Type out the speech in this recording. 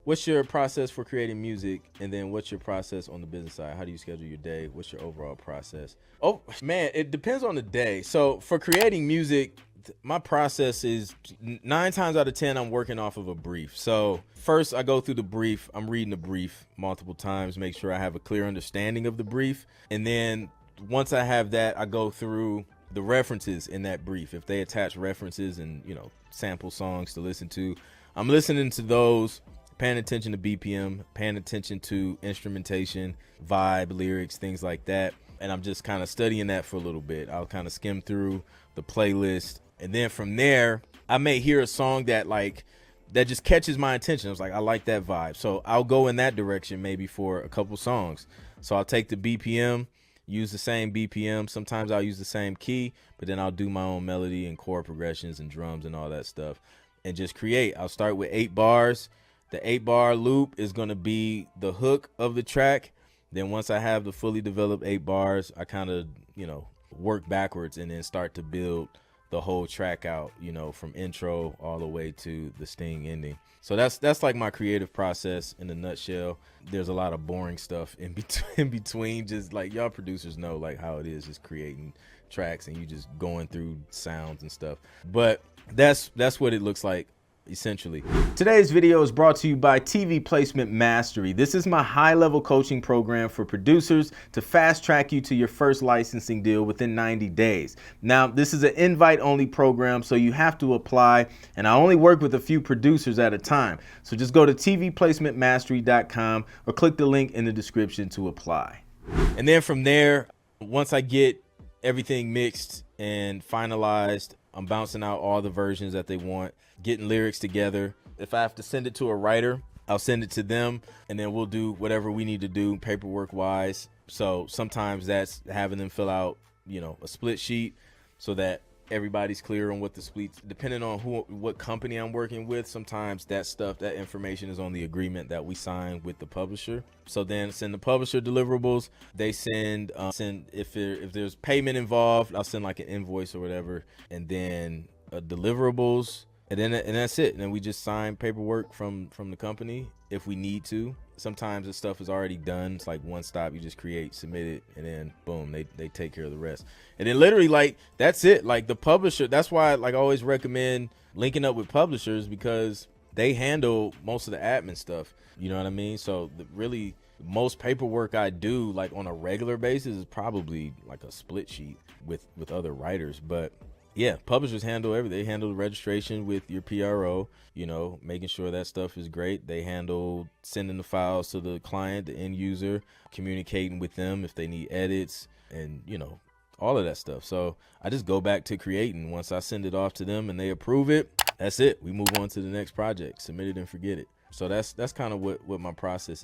what's your process for creating music, and then what's your process on the business side? How do you schedule your day? What's your overall process? Oh man, it depends on the day. So for creating music, my process is 9 times out of 10 I'm working off of a brief. So first I go through the brief. I'm reading the brief multiple times, make sure I have a clear understanding of the brief, and then once I have that, I go through the references in that brief. If they attach references and, you know, sample songs to listen to, I'm listening to those, paying attention to BPM, paying attention to instrumentation, vibe, lyrics, things like that. And I'm just kind of studying that for a little bit. I'll kind of skim through the playlist. And then from there, I may hear a song that just catches my attention. I was like, I like that vibe. So I'll go in that direction maybe for a couple songs. So I'll take the BPM, use the same BPM. Sometimes I'll use the same key, but then I'll do my own melody and chord progressions and drums and all that stuff and just create. I'll start with 8 bars. The 8-bar loop is going to be the hook of the track. Then once I have the fully developed 8 bars, I kind of, you know, work backwards and then start to build the whole track out, you know, from intro all the way to the sting ending. So that's like my creative process in a nutshell. There's a lot of boring stuff in between, just like y'all producers know like how it is, just creating tracks and you just going through sounds and stuff. But that's what it looks like essentially. Today's video is brought to you by TV Placement Mastery. This is my high-level coaching program for producers to fast track you to your first licensing deal within 90 days. Now, this is an invite-only program, so you have to apply, and I only work with a few producers at a time. So just go to tvplacementmastery.com or click the link in the description to apply. And then from there, once I get everything mixed and finalized, I'm bouncing out all the versions that they want, getting lyrics together. If I have to send it to a writer, I'll send it to them, and then we'll do whatever we need to do paperwork wise. So sometimes that's having them fill out, you know, a split sheet so that everybody's clear on what the split, depending on what company I'm working with. Sometimes that information is on the agreement that we sign with the publisher. So then send the publisher deliverables. They send if there's payment involved, I'll send like an invoice or whatever, and then deliverables, and that's it. And then we just sign paperwork from the company if we need to. Sometimes the stuff is already done. It's like one stop. You just create, submit it, and then boom, they take care of the rest. And then literally like that's it. Like the publisher, that's why I always recommend linking up with publishers, because they handle most of the admin stuff. You know what I mean? So really most paperwork I do like on a regular basis is probably like a split sheet with other writers. But yeah, publishers handle everything. They handle the registration with your PRO, you know, making sure that stuff is great. They handle sending the files to the client, the end user, communicating with them if they need edits, and, you know, all of that stuff. So I just go back to creating. Once I send it off to them and they approve it, that's it. We move on to the next project, submit it and forget it. So that's kind of what my process is.